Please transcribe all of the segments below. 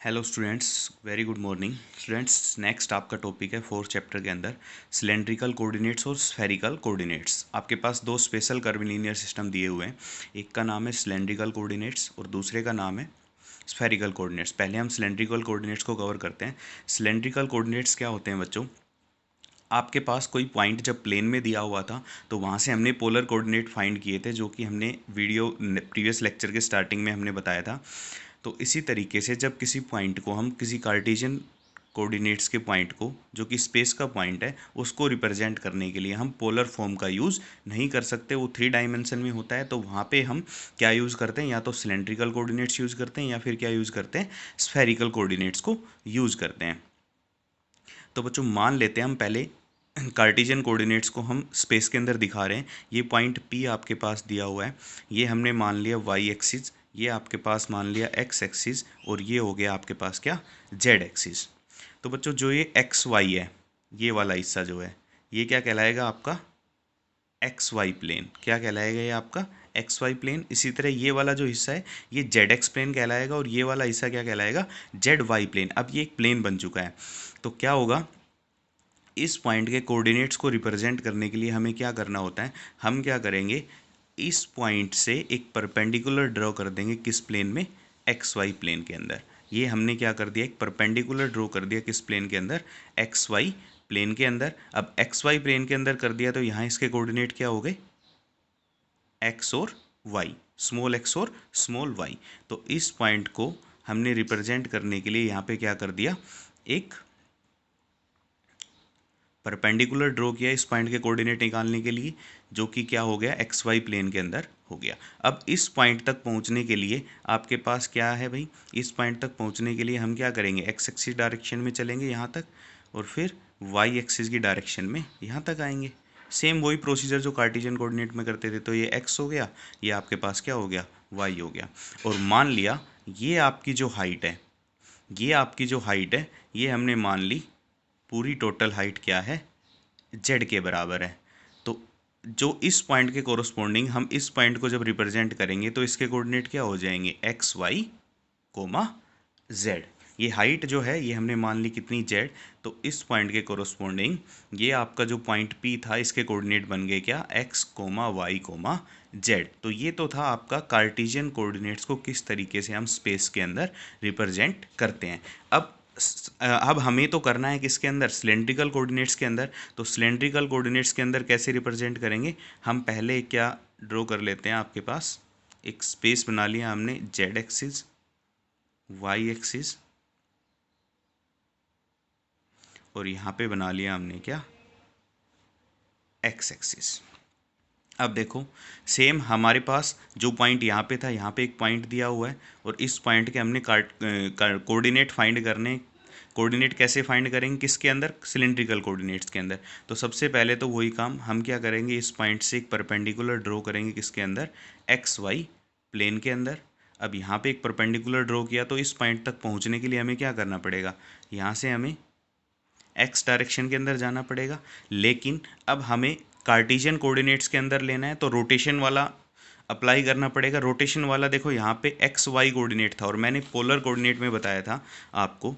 Hello students, very good morning students. Next आपका topic है fourth chapter के अंदर सिलेंड्रिकल कोऑर्डिनेट्स और स्फेरिकल कोऑर्डिनेट्स। आपके पास दो स्पेशल कर्विलिनियर सिस्टम दिए हुए हैं। एक का नाम है सिलेंड्रिकल कोऑर्डिनेट्स और दूसरे का नाम है स्फेरिकल कोऑर्डिनेट्स। पहले हम सिलेंड्रिकल कोऑर्डिनेट्स को कवर करते हैं। सिलेंड्रिकल कोऑर्डिनेट्स क्या होते हैं बच्चों? आपके पास कोई पॉइंट जब प्लेन में दिया हुआ था तो वहाँ से हमने पोलर कोऑर्डिनेट फाइंड किए थे, जो कि हमने वीडियो प्रीवियस लेक्चर के स्टार्टिंग में हमने बताया था। तो इसी तरीके से जब किसी पॉइंट को हम किसी कार्टेशियन कोऑर्डिनेट्स के पॉइंट को, जो कि स्पेस का पॉइंट है, उसको रिप्रेजेंट करने के लिए हम पोलर फॉर्म का यूज़ नहीं कर सकते। वो 3 डायमेंशन में होता है, तो वहाँ पे हम क्या यूज़ करते हैं? या तो सिलेंड्रिकल कोऑर्डिनेट्स यूज़ करते हैं या फिर क्या यूज़ करते हैं? स्फेरिकल कोऑर्डिनेट्स को यूज़ करते हैं। तो बच्चों मान लेते हैं हम पहले कार्टेशियन कोऑर्डिनेट्स को हम स्पेस के अंदर दिखा रहे हैं। ये पॉइंट P आपके पास दिया हुआ है, ये हमने मान लिया वाई एक्सिस, ये आपके पास मान लिया एक्स एक्सिस, और ये हो गया आपके पास क्या? Z axis. तो बच्चों जो ये एक्स वाई है, ये वाला हिस्सा जो है, ये क्या कहलाएगा? आपका एक्स वाई प्लेन। क्या कहलाएगा? ये आपका एक्स वाई प्लेन। इसी तरह ये वाला जो हिस्सा है, ये जेड एक्स प्लेन कहलाएगा, और ये वाला हिस्सा क्या कहलाएगा? Z Y plane. अब ये एक प्लेन बन चुका है। तो क्या होगा? इस पॉइंट के कोऑर्डिनेट्स को रिप्रेजेंट करने के लिए हमें क्या करना होता है? हम क्या करेंगे? इस पॉइंट से एक परपेंडिकुलर ड्रॉ कर देंगे। किस प्लेन में? एक्स वाई प्लेन के अंदर। ये हमने क्या कर दिया? एक परपेंडिकुलर ड्रॉ कर दिया। किस प्लेन के अंदर? एक्स वाई प्लेन के अंदर। अब एक्स वाई प्लेन के अंदर कर दिया तो यहाँ इसके कोऑर्डिनेट क्या हो गए? एक्स और वाई, स्मॉल एक्स और स्मॉल वाई। तो इस पॉइंट को हमने रिप्रेजेंट करने के लिए यहाँ पे क्या कर दिया? एक परपेंडिकुलर ड्रॉ किया इस पॉइंट के कोऑर्डिनेट निकालने के लिए, जो कि क्या हो गया? एक्स वाई प्लेन के अंदर हो गया। अब इस पॉइंट तक पहुंचने के लिए आपके पास क्या है भाई? इस पॉइंट तक पहुंचने के लिए हम क्या करेंगे? एक्स एक्सिस डायरेक्शन में चलेंगे यहाँ तक, और फिर वाई एक्सिस की डायरेक्शन में यहाँ तक आएंगे। सेम वही प्रोसीजर जो कार्टेशियन कोऑर्डिनेट में करते थे। तो ये एक्स हो गया, ये आपके पास क्या हो गया? वाई हो गया। और मान लिया ये आपकी जो हाइट है, ये आपकी जो हाइट है, ये हमने मान ली पूरी टोटल हाइट क्या है? जेड के बराबर है। तो जो इस पॉइंट के कोरोस्पोंडिंग हम इस पॉइंट को जब रिप्रेजेंट करेंगे तो इसके कोऑर्डिनेट क्या हो जाएंगे? X Y comma Z. ये हाइट जो है ये हमने मान ली कितनी? जेड। तो इस पॉइंट के कोरोस्पोंडिंग ये आपका जो पॉइंट पी था, इसके कोऑर्डिनेट बन गए क्या? X comma Y comma Z. तो ये तो था आपका कार्टेशियन कोऑर्डिनेट्स को किस तरीके से हम स्पेस के अंदर रिप्रेजेंट करते हैं। अब हमें तो करना है किसके अंदर? सिलेंड्रिकल कोऑर्डिनेट्स के अंदर। तो सिलेंड्रिकल कोऑर्डिनेट्स के अंदर कैसे रिप्रेजेंट करेंगे? हम पहले क्या ड्रॉ कर लेते हैं? आपके पास एक स्पेस बना लिया हमने, जेड एक्सिस, वाई एक्सिस, और यहाँ पे बना लिया हमने क्या? X axis. अब देखो, सेम हमारे पास जो पॉइंट यहाँ पे था, यहाँ पे एक पॉइंट दिया हुआ है, और इस पॉइंट के हमने कोऑर्डिनेट फाइंड करने। कोऑर्डिनेट कैसे फाइंड करेंगे? किसके अंदर? सिलेंड्रिकल कोऑर्डिनेट्स के अंदर। तो सबसे पहले तो वही काम हम क्या करेंगे? इस पॉइंट से एक परपेंडिकुलर ड्रॉ करेंगे। किसके अंदर? एक्स वाई प्लेन के अंदर। अब यहाँ पे एक परपेंडिकुलर ड्रॉ किया तो इस पॉइंट तक पहुँचने के लिए हमें क्या करना पड़ेगा? यहाँ से हमें एक्स डायरेक्शन के अंदर जाना पड़ेगा। लेकिन अब हमें कार्टेशियन कोऑर्डिनेट्स के अंदर लेना है, तो रोटेशन वाला अप्लाई करना पड़ेगा। रोटेशन वाला देखो, यहाँ पे एक्स वाई कोऑर्डिनेट था, और मैंने पोलर कोऑर्डिनेट में बताया था आपको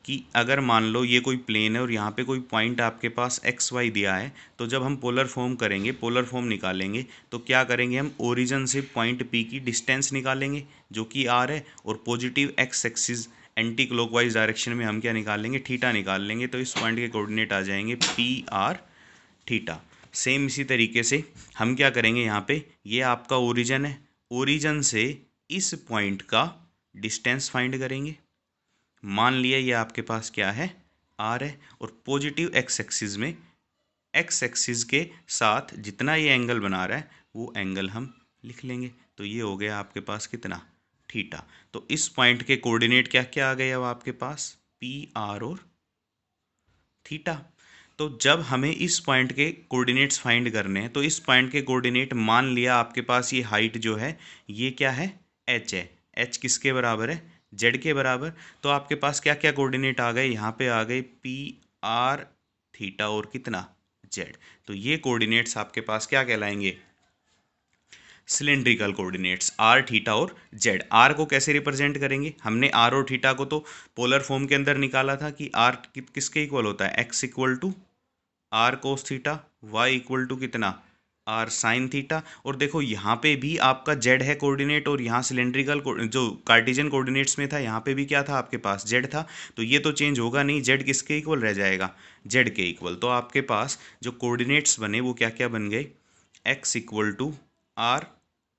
कि अगर मान लो ये कोई प्लेन है और यहाँ पे कोई पॉइंट आपके पास एक्स वाई दिया है, तो जब हम पोलर फॉर्म करेंगे, पोलर फॉर्म निकालेंगे, तो क्या करेंगे? हम ओरिजिन से पॉइंट पी की डिस्टेंस निकालेंगे, जो कि आर है, और positive x axis anti clockwise direction में हम क्या निकाल लेंगे? थीटा निकाल लेंगे। तो इस पॉइंट के कोऑर्डिनेट आ जाएंगे पी आर थीटा। सेम इसी तरीके से हम क्या करेंगे? यहाँ पे ये आपका ओरिजिन है, ओरिजिन से इस पॉइंट का डिस्टेंस फाइंड करेंगे। मान लिया ये आपके पास क्या है? आर है, और पॉजिटिव एक्स एक्सिस में एक्स एक्सिस के साथ जितना ये एंगल बना रहा है वो एंगल हम लिख लेंगे। तो ये हो गया आपके पास कितना? थीटा। तो इस पॉइंट के कोऑर्डिनेट क्या क्या आ गए अब आपके पास? पी आर और थीटा। तो जब हमें इस पॉइंट के कोऑर्डिनेट्स फाइंड करने हैं, तो इस पॉइंट के कोऑर्डिनेट मान लिया आपके पास ये हाइट जो है ये क्या है? एच है। एच किसके बराबर है? जेड के बराबर। तो आपके पास क्या क्या कोऑर्डिनेट आ गए? यहाँ पे आ गए पी आर थीटा और कितना? जेड। तो ये कोऑर्डिनेट्स आपके पास क्या कहलाएंगे? सिलेंड्रिकल कोऑर्डिनेट्स आर, थीटा और जेड। आर को कैसे रिप्रेजेंट करेंगे? हमने आर और थीटा को तो पोलर फॉर्म के अंदर निकाला था कि आर किसके इक्वल होता है? X equal to are cos theta, Y equal to कितना? R sine theta. और देखो यहाँ पे भी आपका जेड है कोऑर्डिनेट, और यहाँ सिलेंड्रिकल जो कार्टेशियन कोऑर्डिनेट्स में था यहाँ पे भी क्या था? आपके पास जेड था। तो ये तो चेंज होगा नहीं, जेड किसके इक्वल रह जाएगा? जेड के इक्वल। तो आपके पास जो कोऑर्डिनेट्स बने वो क्या क्या बन गए? X equal to are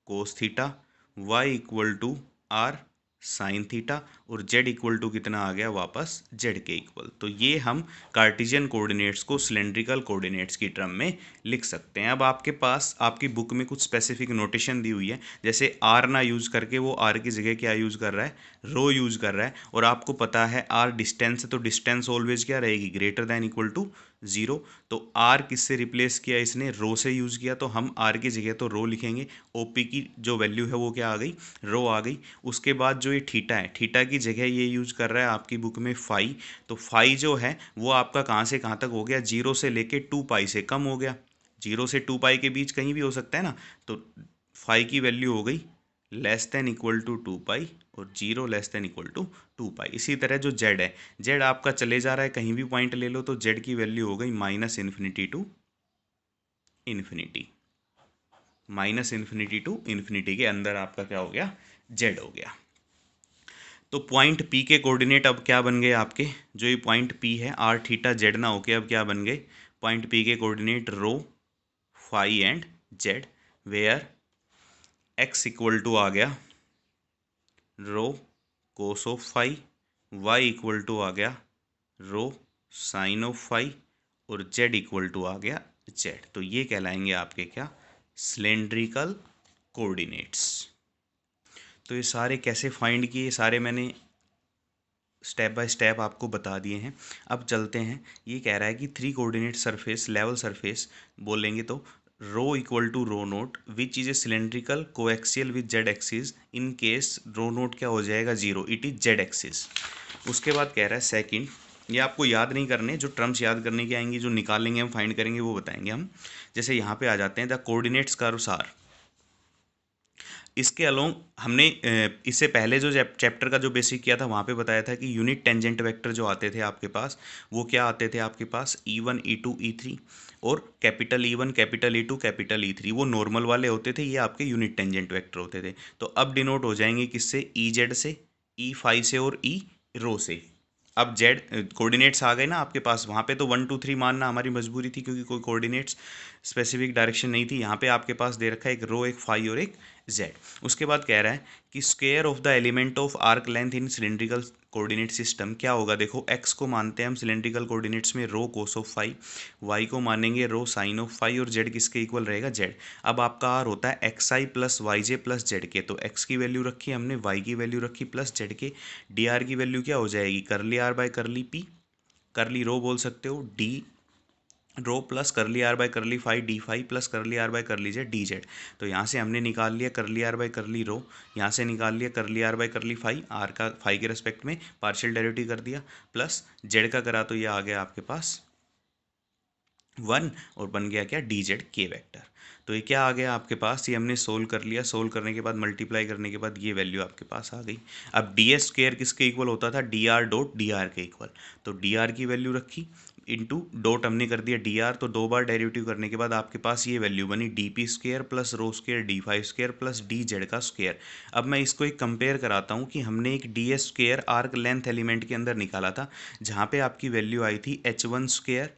cos theta, Y equal to R sine theta, और जेड इक्वल टू कितना आ गया? वापस जेड के इक्वल। तो ये हम कार्टेशियन कोऑर्डिनेट्स को सिलेंड्रिकल कोऑर्डिनेट्स की टर्म में लिख सकते हैं। अब आपके पास आपकी बुक में कुछ स्पेसिफिक नोटेशन दी हुई है, जैसे आर ना यूज़ करके वो आर की जगह क्या यूज़ कर रहा है? रो यूज़ कर रहा है। और आपको पता है आर डिस्टेंस है, तो डिस्टेंस ऑलवेज क्या रहेगी? Greater than equal to zero. तो आर किससे रिप्लेस किया इसने? रो से यूज़ किया, तो हम आर की जगह तो रो लिखेंगे। ओपी की जो वैल्यू है वो क्या आ गई? रो आ गई। उसके बाद जो ये थीटा है, थीटा की जगह ये यूज़ कर रहा है आपकी बुक में फाई। तो फाई जो है वो आपका कहाँ से कहाँ तक हो गया? जीरो से लेके 2 पाई से कम हो गया। जीरो से 2 पाई के बीच कहीं भी हो सकता है ना। तो फाई की वैल्यू हो गई less than equal to 2 pi, और zero less than equal to 2 pi. इसी तरह जो जेड है, जेड आपका चले जा रहा है, कहीं भी पॉइंट ले लो, तो जेड की वैल्यू हो गई minus infinity to infinity. Minus infinity to infinity के अंदर आपका क्या हो गया? जेड हो गया। तो पॉइंट पी के कोऑर्डिनेट अब क्या बन गए आपके? जो ये पॉइंट पी है, आर थीटा जेड ना होके अब क्या बन गए? पॉइंट पी के coordinate rho, phi and z, where x equal to आ गया rho cos of phi, y equal to आ गया रो साइन ऑफ फाई, और जेड इक्वल टू आ गया जेड। तो ये कहलाएंगे आपके क्या? Cylindrical coordinates. तो ये सारे कैसे फाइंड किए? ये सारे मैंने स्टेप बाय स्टेप आपको बता दिए हैं। अब चलते हैं। ये कह रहा है कि 3 कोऑर्डिनेट सरफेस, लेवल सरफेस बोलेंगे तो rho equal to rho naught which is a cylindrical coaxial with z axis in case rho naught क्या हो जाएगा? Zero, it is z axis. उसके बाद कह रहा है सेकंड, ये आपको याद नहीं करने, जो टर्म्स याद करने की आएंगी, जो निकालेंगे हम, फाइंड करेंगे, वो बताएंगे हम। जैसे यहाँ पे आ जाते हैं द कोऑर्डिनेट्स कर्व्स आर। इसके अलोंग हमने इससे पहले जो चैप्टर का जो बेसिक किया था वहाँ पे बताया था कि यूनिट टेंजेंट वेक्टर जो आते थे आपके पास, वो क्या आते थे आपके पास? E1 E2 E3, और capital E1 capital E2 capital E3 वो नॉर्मल वाले होते थे, ये आपके यूनिट टेंजेंट वेक्टर होते थे। तो अब डिनोट हो जाएंगे किससे? EZ से, E5 से, और E रो से। अब जेड कोऑर्डिनेट्स आ गए ना आपके पास। वहाँ पे तो 1 2 3 मानना हमारी मजबूरी थी, क्योंकि कोई कोऑर्डिनेट्स स्पेसिफिक डायरेक्शन नहीं थी। यहाँ पे आपके पास दे रखा है एक रो, एक फाई और एक जेड। उसके बाद कह रहा है कि square of the element of arc length in cylindrical coordinate system क्या होगा? देखो एक्स को मानते हैं हम सिलेंड्रिकल कोऑर्डिनेट्स में रो कोस ऑफ फाई, वाई को मानेंगे रो साइन ऑफ फाई, और जेड किसके इक्वल रहेगा? जेड। अब आपका आर होता है एक्स आई प्लस वाई जे प्लस जेड के। तो एक्स की वैल्यू रखी हमने, वाई की वैल्यू रखी प्लस जेड के। डी आर की वैल्यू क्या हो जाएगी? करली आर बाय करली पी, करली रो बोल सकते हो, D rho plus curly are by curly phi D phi plus curly are by कर लीजिए डी जेड। तो यहाँ से हमने निकाल लिया करली आर बाय करली रो, यहाँ से निकाल लिया curly are by curly phi, R का फाई के रेस्पेक्ट में पार्शियल डेरिवेटिव कर दिया, प्लस जेड का करा तो ये आ गया आपके पास 1, और बन गया क्या? डी जेड के वैक्टर। तो ये क्या आ गया आपके पास? ये हमने सोल्व कर लिया। सोल्व करने के बाद मल्टीप्लाई करने के बाद ये वैल्यू आपके पास आ गई। अब डी एस स्क्वेयर किसके इक्वल होता था? D R dot D R के इक्वल। तो डी आर की वैल्यू रखी, इंटू डॉट हमने कर दिया डी आर, तो 2 बार डेरिवेटिव करने के बाद आपके पास ये वैल्यू बनी डी पी स्क्वेयर प्लस रो square D five square plus D Z का स्क्वेयर। अब मैं इसको एक कंपेयर कराता हूँ कि हमने एक D S square arc length element के अंदर निकाला था, जहाँ पे आपकी वैल्यू आई थी H one square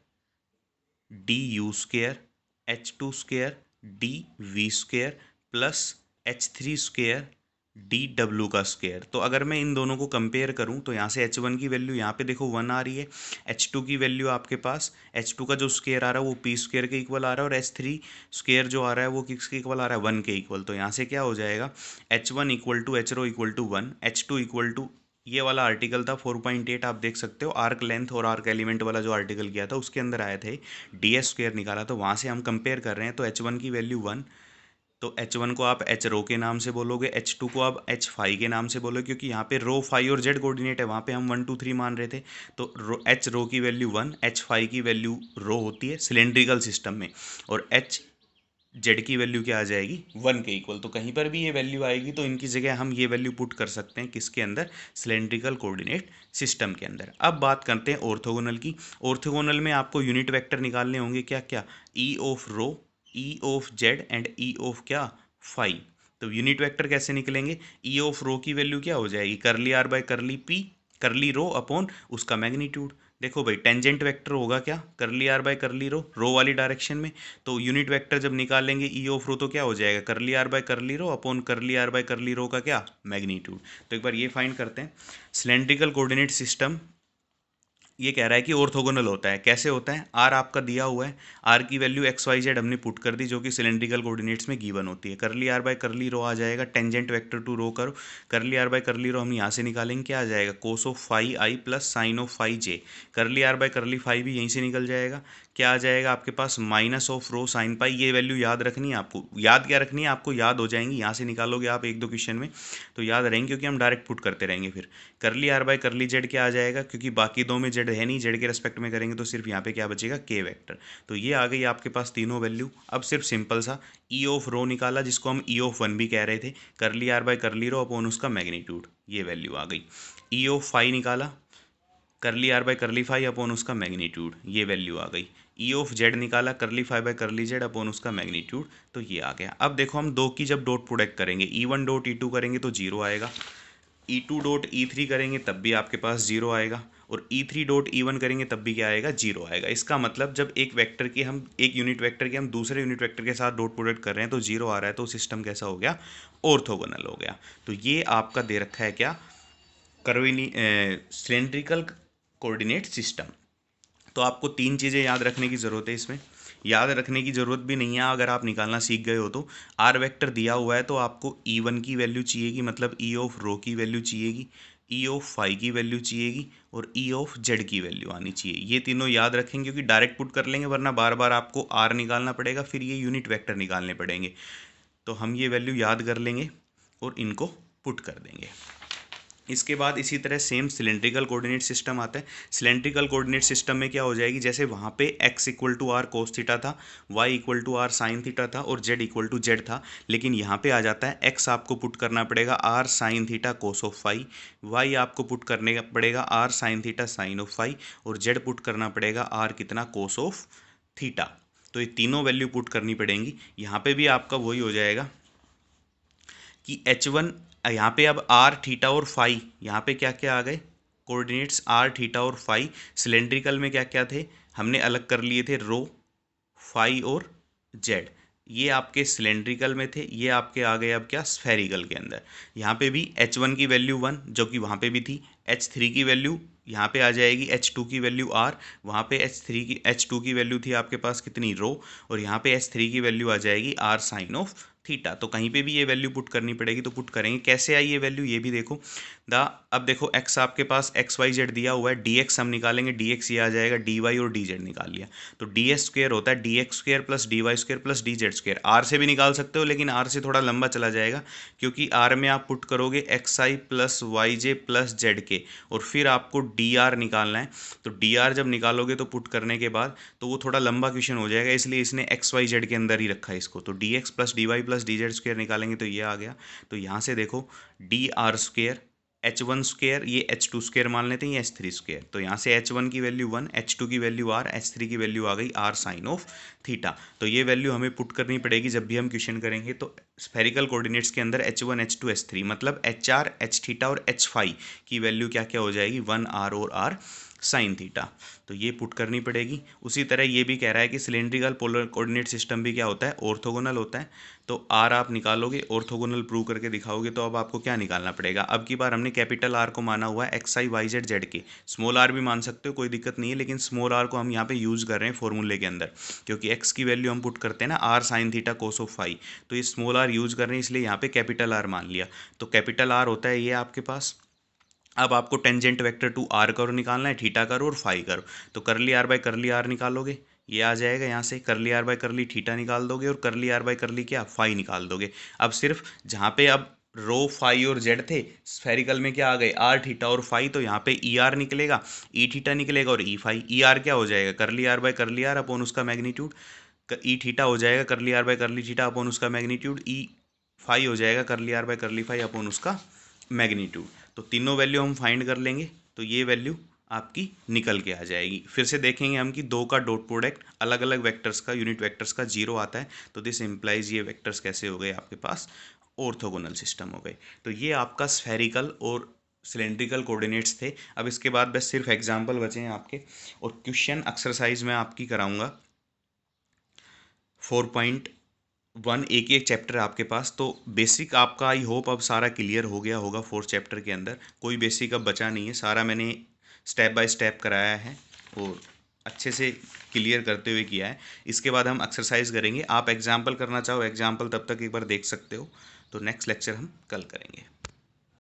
D U square H two square D V square plus H three square D W का स्क्वेयर। तो अगर मैं इन दोनों को कंपेयर करूं तो यहाँ से एच वन की वैल्यू यहाँ पे देखो 1 आ रही है, एच टू की वैल्यू आपके पास, एच टू का जो स्क्वेयर आ रहा है वो पी स्क्वेयर के इक्वल आ रहा है, और एच थ्री स्क्वेयर जो आ रहा है वो किसके इक्वल आ रहा है? 1 के इक्वल। तो यहाँ से क्या हो जाएगा? H one equal to H rho equal to 1, H two equal to, ये वाला आर्टिकल था 4.8, आप देख सकते हो आर्क लेंथ और आर्क एलिमेंट वाला जो आर्टिकल किया था उसके अंदर आए थे डी एस स्क्वेयर निकाला, तो वहाँ से हम कंपेयर कर रहे हैं। तो एच वन की वैल्यू 1, तो एच वन को आप एच रो के नाम से बोलोगे, एच टू को आप एच फाई के नाम से बोलोगे, क्योंकि यहाँ पे रो फाई और जेड कोऑर्डिनेट है, वहाँ पे हम 1 2 3 मान रहे थे। तो एच रो की वैल्यू 1, एच फाई की वैल्यू रो होती है सिलेंड्रिकल सिस्टम में, और एच जेड की वैल्यू क्या आ जाएगी 1 के इक्वल। तो कहीं पर भी ये वैल्यू आएगी तो इनकी जगह हम ये वैल्यू पुट कर सकते हैं किसके अंदर, सिलेंड्रिकल कोऑर्डिनेट सिस्टम के अंदर। अब बात करते हैं ऑर्थोगोनल की। ऑर्थोगोनल में आपको यूनिट वेक्टर निकालने होंगे क्या क्या, E of rho, E of Z and E of क्या फाई। तो यूनिट वेक्टर कैसे निकलेंगे, ई ऑफ रो की वैल्यू क्या हो जाएगी, करली आर बाय करली पी, करली रो अपॉन उसका मैग्नीट्यूड। देखो भाई टेंजेंट वेक्टर होगा क्या, करली आर बाय करली रो वाली डायरेक्शन में। तो यूनिट वेक्टर जब निकालेंगे ई ऑफ रो तो क्या हो जाएगा, curly are by curly rho upon curly are by curly rho का क्या मैग्नीट्यूड। तो एक बार ये फाइंड करते हैं। सिलेंड्रिकल कोऑर्डिनेट सिस्टम ये कह रहा है कि ऑर्थोगोनल होता है। कैसे होता है, आर आपका दिया हुआ है, आर की वैल्यू एक्स वाई जेड हमने पुट कर दी जो कि सिलेंड्रिकल कोऑर्डिनेट्स में गिवन होती है। करली आर बाय करली रो आ जाएगा, टेंजेंट वेक्टर टू रो करो, करली आर बाय करली रो हम यहाँ से निकालेंगे, क्या आ जाएगा cos of phi i plus sine of phi j. Curl are by curly phi भी यहीं से निकल जाएगा, क्या आ जाएगा आपके पास minus of rho sine pi. ये वैल्यू याद रखनी है आपको, याद क्या रखनी है आपको, याद हो जाएंगी, यहाँ से निकालोगे आप एक दो क्वेश्चन में तो याद रहेंगे क्योंकि हम डायरेक्ट पुट करते रहेंगे। फिर करली आर बाय करली जेड क्या आ जाएगा, क्योंकि बाकी दो में जेड है नहीं, जेड के रेस्पेक्ट में करेंगे तो सिर्फ यहाँ पे क्या बचेगा के वेक्टर। तो ये आ गई आपके पास तीनों वैल्यू। अब सिर्फ सिंपल सा ई ऑफ रो निकाला जिसको हम ई ऑफ वन भी कह रहे थे, करली are by curly rho upon उसका मैग्नीट्यूड, ये वैल्यू आ गई। ई ऑफ फाई निकाला, curly are by curly phi upon उसका मैग्नीट्यूड, ये वैल्यू आ गई। ई ऑफ जेड निकाला, curly phi by curly Z upon उसका मैग्नीट्यूड, तो ये आ गया। अब देखो हम दो की जब डॉट प्रोडक्ट करेंगे, E one dot E two करेंगे तो जीरो आएगा, E two dot E three करेंगे तब भी आपके पास जीरो आएगा, और E three dot E one करेंगे तब भी क्या आएगा, जीरो आएगा। इसका मतलब जब एक वेक्टर की हम, एक यूनिट वेक्टर के हम दूसरे यूनिट वेक्टर के साथ डॉट प्रोडक्ट कर रहे हैं तो जीरो आ रहा है, तो सिस्टम कैसा हो गया, ऑर्थोगोनल हो गया। तो ये आपका दे रखा है क्या, कर्विनी सिलेंड्रिकल कोऑर्डिनेट सिस्टम। तो आपको तीन चीज़ें याद रखने की ज़रूरत है इसमें, याद रखने की ज़रूरत भी नहीं है अगर आप निकालना सीख गए हो तो। आर वेक्टर दिया हुआ है तो आपको ई वन की वैल्यू चाहिएगी, मतलब ई ऑफ रो की वैल्यू चाहिएगी, ई ऑफ फाई की वैल्यू चाहिएगी, और ई ऑफ जेड की वैल्यू आनी चाहिए। ये तीनों याद रखेंगे क्योंकि डायरेक्ट पुट कर लेंगे, वरना बार बार आपको आर निकालना पड़ेगा, फिर ये यूनिट वेक्टर निकालने पड़ेंगे। तो हम ये वैल्यू याद कर लेंगे और इनको पुट कर देंगे। इसके बाद इसी तरह सेम सिलेंड्रिकल कोऑर्डिनेट सिस्टम आता है। सिलेंड्रिकल कोऑर्डिनेट सिस्टम में क्या हो जाएगी, जैसे वहाँ पे x equal to are cos theta था, y equal to R sine theta था, और z इक्वल टू जेड था, लेकिन यहाँ पे आ जाता है x आपको पुट करना पड़ेगा R sine theta cos of phi, y आपको पुट करने का पड़ेगा R sine theta sine of phi, और z पुट करना पड़ेगा आर कितना कोस ऑफ थीटा। तो ये तीनों वैल्यू पुट करनी पड़ेंगी। यहाँ पे भी आपका वही हो जाएगा कि एच वन, यहाँ पे अब आर थीटा और फाई, यहाँ पे क्या क्या आ गए कोऑर्डिनेट्स, आर थीटा और फाई। सिलेंड्रिकल में क्या क्या थे, हमने अलग कर लिए थे रो, फाई और जेड, ये आपके सिलेंड्रिकल में थे, ये आपके आ गए अब क्या स्फेरिकल के अंदर। यहाँ पे भी एच वन की वैल्यू वन जो कि वहाँ पे भी थी, एच थ्री की वैल्यू यहाँ पे आ जाएगी एच टू की वैल्यू आर, वहाँ पे एच टू की वैल्यू थी आपके पास कितनी रो, और यहाँ पे एच थ्री की वैल्यू आ जाएगी आर साइन ऑफ थीटा। तो कहीं पे भी ये वैल्यू पुट करनी पड़ेगी, तो पुट करेंगे। कैसे आई ये वैल्यू ये भी देखो द, अब देखो x आपके पास एक्स वाई जेड दिया हुआ है, dx हम निकालेंगे, dx ये आ जाएगा dy और dz निकाल लिया, तो ds स्क्वायर होता है dx square plus dy square plus dz square. r से भी निकाल सकते हो लेकिन r से थोड़ा लंबा चला जाएगा, क्योंकि r में आप पुट करोगे xi प्लस वाई जे प्लस जेड के, और फिर आपको dr निकालना है। तो dr जब निकालोगे तो पुट करने के बाद तो वो थोड़ा लंबा क्वेश्चन हो जाएगा, इसलिए इसने एक्स वाई जेड के अंदर ही रखा है इसको। तो dx plus dy plus dz square निकालेंगे तो ये आ गया। तो यहाँ से देखो dr square, H one square, ये एच टू स्क्वायर मान लेते हैं, ये एच थ्री स्क्वायर, तो यहाँ से एच वन की वैल्यू वन, एच टू की वैल्यू आर, एच थ्री की वैल्यू आ गई आर साइन ऑफ थीटा। तो ये वैल्यू हमें पुट करनी पड़ेगी जब भी हम क्वेश्चन करेंगे। तो स्फेरिकल कोऑर्डिनेट्स के अंदर H one H two H three, मतलब एच आर एच थीटा और एच फाई की वैल्यू क्या क्या हो जाएगी, वन आर और आर साइन थीटा। तो ये पुट करनी पड़ेगी। उसी तरह ये भी कह रहा है कि सिलेंड्रिकल पोलर कोऑर्डिनेट सिस्टम भी क्या होता है, ऑर्थोगोनल होता है। तो आर आप निकालोगे, ऑर्थोगोनल प्रूव करके दिखाओगे, तो अब आपको क्या निकालना पड़ेगा। अब की बार हमने कैपिटल आर को माना हुआ है एक्स आई वाई जेड जेड के, स्मॉल आर भी मान सकते हो कोई दिक्कत नहीं है, लेकिन स्मॉल आर को हम यहाँ पे यूज़ कर रहे हैं फॉर्मूले के अंदर, क्योंकि एक्स की वैल्यू हम पुट करते हैं ना R sine theta cos of phi, तो ये स्मॉल आर यूज़ कर रहे हैं इसलिए यहाँ पे कैपिटल आर मान लिया। तो कैपिटल आर होता है ये आपके पास। अब आपको टेंजेंट वेक्टर टू आर करो निकालना है, थीटा करो और फाई करो। तो करली आर बाय करली आर निकालोगे, ये आ जाएगा यहाँ से, करली आर बाय करली थीटा निकाल दोगे, और करली आर बाय करली क्या फाई निकाल दोगे। अब सिर्फ जहाँ पे अब रो फाई और जेड थे, स्फेरिकल में क्या आ गए आर थीटा और फाई, तो यहाँ पे ई आर निकलेगा, ई थीटा निकलेगा और ई फाई। ई आर क्या हो जाएगा, curly are by curly R upon उसका मैग्नीट्यूड, ई थीटा हो जाएगा curly are by curly theta upon उसका मैग्नीट्यूड, ई फाई हो जाएगा curly are by curly phi upon उसका मैग्नीट्यूड। तो तीनों वैल्यू हम फाइंड कर लेंगे, तो ये वैल्यू आपकी निकल के आ जाएगी। फिर से देखेंगे हम कि दो का डॉट प्रोडक्ट अलग अलग वेक्टर्स का, यूनिट वेक्टर्स का 0 आता है, तो दिस इम्प्लाइज ये वेक्टर्स कैसे हो गए आपके पास, ऑर्थोगोनल सिस्टम हो गए। तो ये आपका स्फेरिकल और सिलेंड्रिकल कोऑर्डिनेट्स थे। अब इसके बाद बस सिर्फ एग्जांपल बचे हैं आपके, और क्वेश्चन एक्सरसाइज में आपकी कराऊंगा 4.1, एक ही एक चैप्टर है आपके पास। तो बेसिक आपका आई होप अब सारा क्लियर हो गया होगा। 4th चैप्टर के अंदर कोई बेसिक अब बचा नहीं है, सारा मैंने स्टेप बाय स्टेप कराया है और अच्छे से क्लियर करते हुए किया है। इसके बाद हम एक्सरसाइज करेंगे। आप एग्जाम्पल करना चाहो एग्जाम्पल तब तक एक बार देख सकते हो। तो नेक्स्ट लेक्चर हम कल करेंगे।